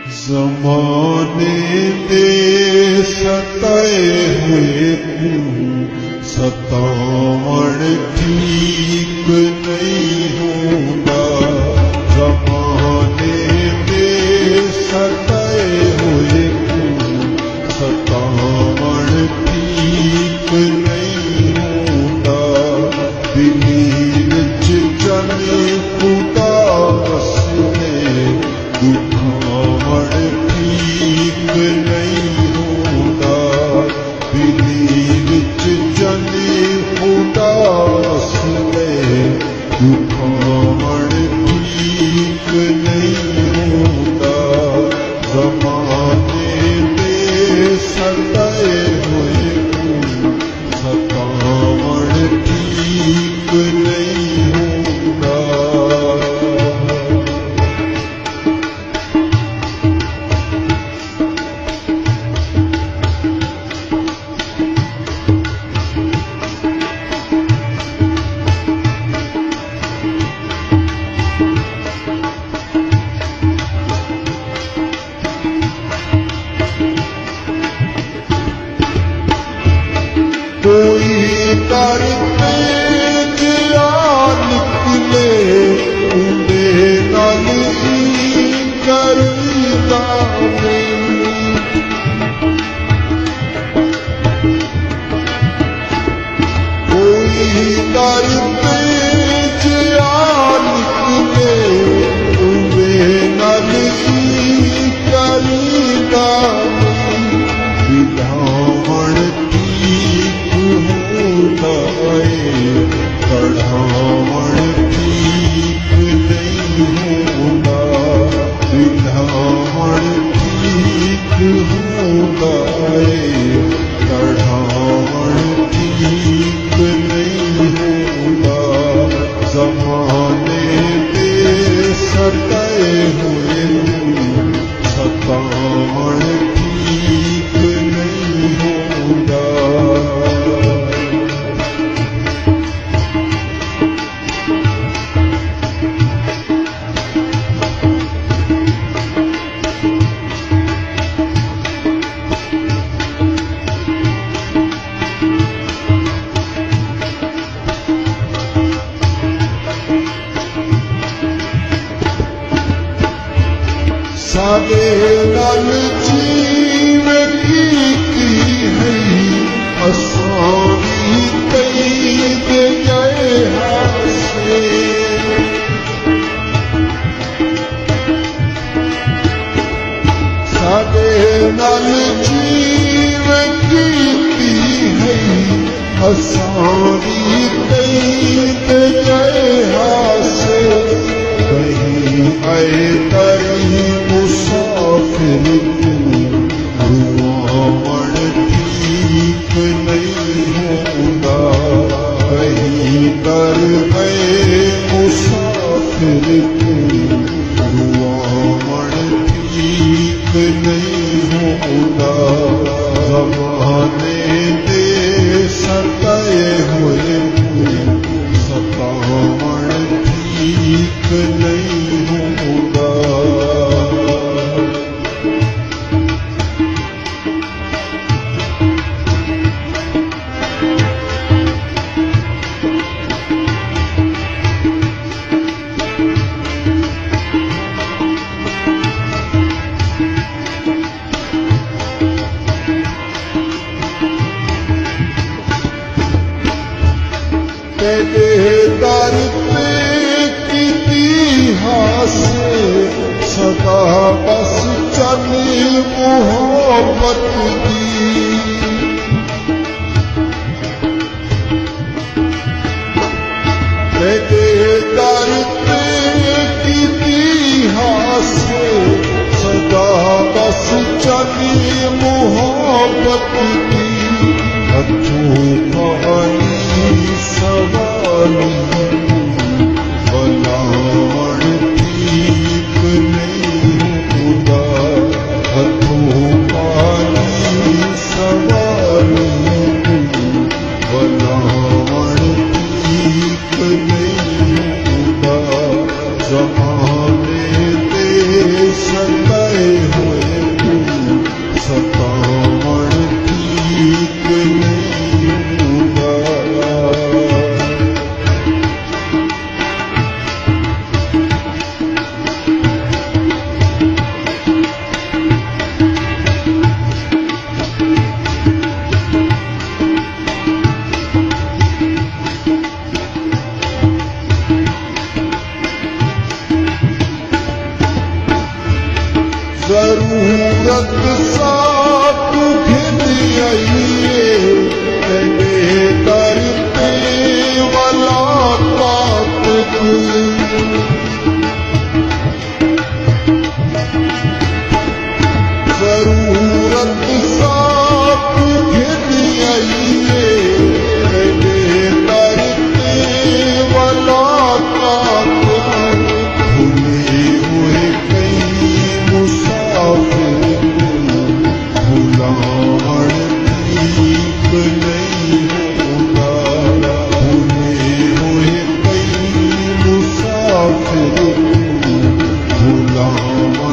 ਜ਼ਮਾਨੇ ਦੇ ਸਤਾਏ ਹੋਏ ਨੂੰ ਸਤਾਵਣ ਠੀਕ ਨਹੀਂ ਹੁੰਦਾ। ਜ਼ਮਾਨੇ ਦੇ ਸਤਾਏ ਹੋਏ ਨੂੰ ਸਤਾਵਣ ਠੀਕ ਨਹੀਂ ਹੁੰਦਾ। ਦਿੱਲੀ ਵਿੱਚ ਜਾਣੇ ਖੁਦਾ ਵਸਦੇ ਦੁਖਾਵਣ ਠੀਕ ਨਹੀਂ ਹੁੰਦਾ। ਦਿੱਲੀ ਵਿੱਚ ਜਾਣੇ ਖੁਦਾ ਵਸਦੇ ਦੁਖਾਵਣ ਠੀਕ ਨਹੀਂ ਹੁੰਦਾ। ਜ਼ਮਾਨੇ ਦੇ ਸਤਾਏ ਹੋਏ ਨੂੰ ਸਤਾਵਣ ਠੀਕ ਨਹੀਂ ਹੁੰਦਾ। ਕੋਈ ਕਰ ਤੇ ਜਿਆ ਨਿਕਲੇ ਉਹਦੇ ਨਾਲ ਹੀ ਕਰੀਦਾ ਨਹੀਂ। ਕੋਈ ਕਰ ਤੇ ਜਿਆ ਨਿਕਲੇ ਉਹਦੇ ਨਾਲ ਹੀ ਕਰੀਦਾ ਨਹੀਂ। ਵਿਧਾਵਣ ਪੜ੍ਹਾਵਣ ਠੀਕ ਨਹੀਂ ਹੁੰਦਾ। ਵਿਧਾਵਣ ਠੀਕ ਹੁੰਦਾ ਏ ਪੜ੍ਹਾਵਣ ਠੀਕ ਨਹੀਂ ਹੁੰਦਾ। ਜ਼ਮਾਨੇ ਦੇ ਸਤਾਏ ਹੋਏ ਨੂੰ ਸਤਾਵਣ ਠੀਕ ਨਹੀਂ ਹੁੰਦਾ। ਸਾਡੇ ਨਾਲ ਜੀਵਨ ਕੀਤੀ ਹੈ ਅਸਾਂ ਵੀ ਕਈ ਦੇ ਗਏ ਹਾਸੇ। ਸਾਡੇ ਨਾਲ ਜੀਵਨ ਕੀਤੀ ਹੈ ਅਸਾਂ ਵੀ ਕਈ ਦੇ ਗਏ ਹਾਸੇ। ਕਹੀਂ ਆਏ ਕਹੀਂ ਮੁਸਾਫਿਰ ਰੁਆਵਣ ਠੀਕ ਨਹੀਂ ਹੁੰਦਾ। ਕਹੀਂ ਕਰ ਗਏ ਮੁਸਾਫਿਰ ਰੁਆਵਣ ਠੀਕ ਨਹੀਂ ਹੁੰਦਾ। ਜ਼ਮਾਨੇ ਦੇ ਸਤਾਏ ਹੋਏ ਸਤਾਵਣ ਠੀਕ ਨਹੀਂ ਹੁੰਦਾ। ਤੇਰੇ ਦਰ ਤੇ ਕੀਤੀ ਹਾਸੇ ਸਦਾ ਬਸ ਚੱਲ ਮੁਹੱਬਤ ਦੀ। ਤੇਰੇ ਦਰ ਤੇ ਕੀਤੀ ਹਾਸੇ ਸਦਾ ਬਸ ਚੱਲ ਮੁਹੱਬਤ ਦੀ। ਹੱਥੋਂ ਪਾਣੀ ਸਵਾਲੀ ਬਲਾਵਣ ਠੀਕ ਨਹੀਂ ਹੁੰਦਾ। ਹੱਥੋਂ ਪਾਣੀ ਸਵਾਲੀ ਬਲਾਵਣ ਠੀਕ ਨਹੀਂ ਹੁੰਦਾ। ਜ਼ਮਾਨੇ ਦੇ ਸਤਾਏ जरूरत साथ घिन आइए तेरे दर पे वाला ताकत जरूरत साथ घिन आइए तेरे दर पे वाला ताकत भूले हुए कई मुसाफिर भुलावन ठीक नहीं होता भूले हुए कई मुसाफिर भुलावन